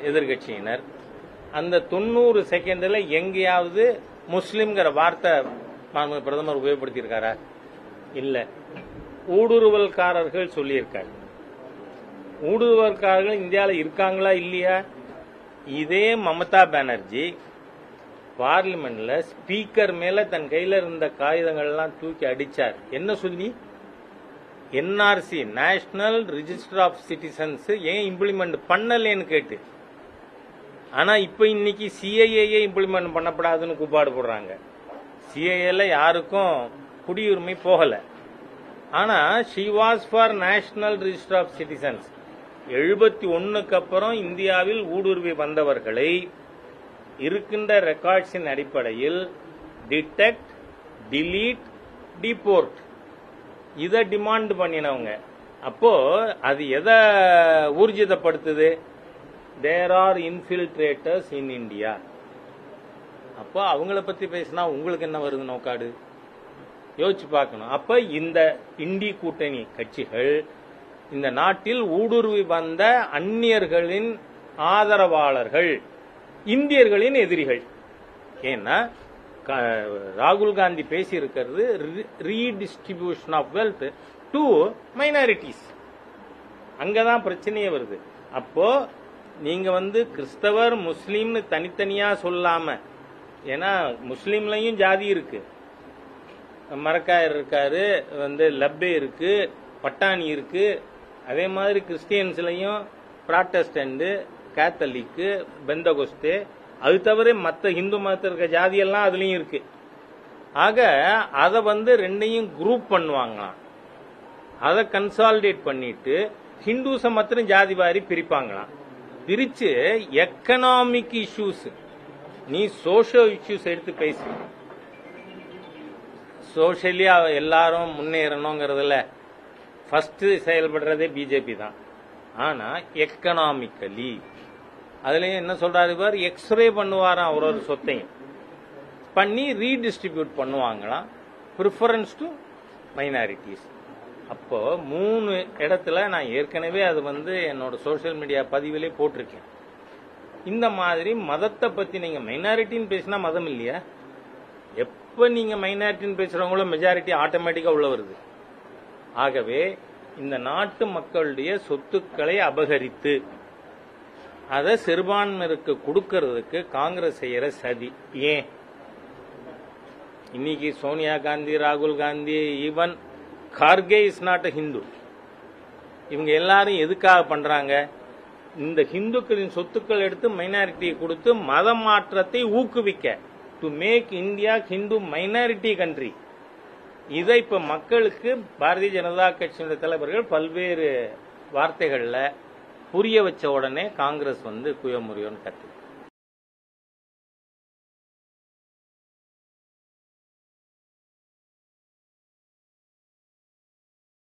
எதிர்கட்சியினர். அந்த 90 செகண்ட்ல எங்கேயாவது முஸ்லிம்ங்கிற வார்த்தை பிரதமர் உபயோகப்படுத்தியிருக்காரா? இல்ல. ஊடுருவல்காரர்கள் சொல்லியிருக்காரு. ஊடுருவல்காரர்கள் இந்தியாவில் இருக்காங்களா இல்லையா? இதே மமதா பானர்ஜி பார்லிமெண்ட்ல ஸ்பீக்கர் மேல தன் கையில இருந்த காகிதங்கள்லாம் தூக்கி அடிச்சார். என்ன சொல்லி? NRC, national register of citizens ஏன் இம்ப்ளிமெண்ட் பண்ணலன்னு கேட்டு. ஆனா இப்ப இன்னைக்கு சிஐஏ இம்ப்ளிமெண்ட் பண்ணப்படாதுன்னு கூப்பாடு போடுறாங்க. சிஐஏல யாருக்கும் குடியுரிமை போகல. ஆனா she was for national register of citizens. 71க்கு அப்புறம் இந்தியாவில் ஊடுருவி வந்தவர்களை இருக்கின்ற ரெக்கார்ட்ஸின் அடிப்படையில் டிடெக்ட், டிலீட், டிபோர்ட் இதை டிமாண்ட் பண்ணினவங்க. அப்போ அது எதை ஊர்ஜிதப்படுத்துது? There are infiltrators in India. அப்போ அவங்கள பத்தி பேசினா உங்களுக்கு என்ன வருது நோக்காடு? யோசிச்சு பார்க்கணும். அப்ப இந்த இந்தி கூட்டணி கட்சிகள் இந்த நாட்டில் ஊடுருவி வந்த அந்நியர்களின் ஆதரவாளர்கள், இந்தியர்களின் எதிரிகள். ஏன்னா ராகுல் காந்தி பேசி இருக்கிறது redistribution of wealth to minorities. அங்கதான் பிரச்சனையே வருது. அப்போ நீங்க கிறிஸ்தவர் முஸ்லீம்னு தனித்தனியா சொல்லாம, ஏன்னா முஸ்லீம்லயும் ஜாதி இருக்கு, மரக்காயர் இருக்காரு, லப்பே இருக்கு, பட்டாணி இருக்கு. அதே மாதிரி கிறிஸ்டியன்ஸ்லயும் ப்ராட்டஸ்டன்ட், கேத்தலிக்கு, பெந்தகோஸ்தே, அது தவிர மற்ற இந்து மதத்தில் இருக்க ஜாதியெல்லாம் அதுலயும் இருக்கு. ஆக அதை ரெண்டையும் குரூப் பண்ணுவாங்களாம். அதை கன்சாலிடேட் பண்ணிட்டு ஹிந்துஸை மாத்திரம் ஜாதி வாரி பிரிப்பாங்களாம். பிரிச்சு எக்கனாமிக் இஷ்யூஸ், நீ சோஷியல் இஷ்யூஸ் எடுத்து பேசு. சோஷியலி எல்லாரும் முன்னேறணுங்கிறதுல ஃபர்ஸ்ட் செயல்படுறதே பிஜேபி தான். ஆனா எக்கனாமிக்கலி அதுலயும் என்ன சொல்றாரு பார், எக்ஸ்ரே பண்ணுவாராம் ஒரு சொத்தையும் பண்ணி ரீடிஸ்ட்ரிபியூட் பண்ணுவாங்களாம், ப்ரிஃபரன்ஸ் டு மைனாரிட்டிஸ். அப்போ 3 இடத்துல நான் ஏற்கனவே அது என்னோட சோசியல் மீடியா பதிவிலே போட்டிருக்கேன். இந்த மாதிரி மதத்தை பத்தி நீங்க மைனாரிட்டின்னு பேசினா மதம் இல்லையா? எப்ப நீங்க மைனாரிட்டின்னு பேசுறவங்களும் மெஜாரிட்டி ஆட்டோமேட்டிக்கா உள்ள வருது. ஆகவே இந்த நாட்டு மக்களுடைய சொத்துக்களை அபகரித்து அதை சிறுபான்மையினருக்கு கொடுக்கறதுக்கு காங்கிரஸ் செய்யற சதி. ஏன் இன்னைக்கு சோனியா காந்தி, ராகுல் Gandhi, even Kharge is not a Hindu. இவங்க எல்லாரும் எதுக்காக பண்றாங்க? இந்த ஹிந்துக்களின் சொத்துக்கள் எடுத்து மைனாரிட்டியை கொடுத்து மத மாற்றத்தை ஊக்குவிக்க, to make India Hindu minority country. இதை இப்ப மக்களுக்கு பாரதிய ஜனதா கட்சியினுடைய தலைவர்கள் பல்வேறு வார்த்தைகள்ல புரிய வச்ச உடனே காங்கிரஸ் குயமுறியோன்னு கத்து.